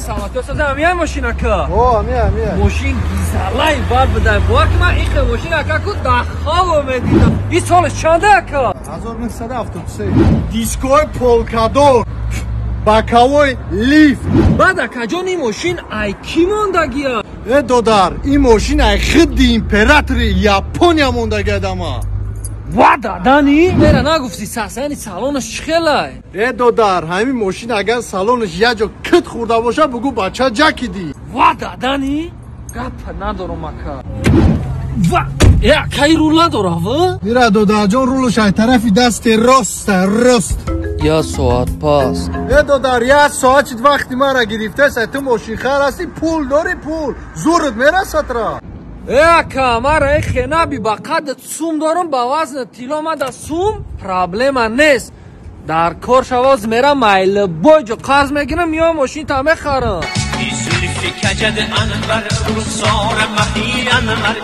سلامتی هست همین ماشین اکا همین ماشین گیزالای بار بدای بار که من ایخ ماشین اکا کو دخواب میدیدم این سالش چنده اکا 1973 دیسکوی پولکادور باکاوی لیفت بعد اکا جان این ماشین ای کی موندگی ها دودار این ماشین ای خد امپراتوری یاپونیا موندگی داما وادا دانی میره نگفتی ساسانی سالونش خیلی دودار همین ماشین اگر سالونش یه جا کت خورده باشه بگو بچه جکی دی وادا دانی گپ ندارم اکا یا کی رول نداره و میره دودار جان رولش ای طرفی دست راست یا ساعت پاس دودار یه ساعت چید وقتی ما را گرفته سه تو ماشین خیر هستی پول داری پول زورت میرسد را اکا مرا ای خنابی با قد سوم دارم با وزن تیلو ما دا سوم پرابلم نیست در کار شواز میرم مایل بوی جو قرض میگیرم میام ماشین تا میخرم زلف کجد انور رخسار مهی انور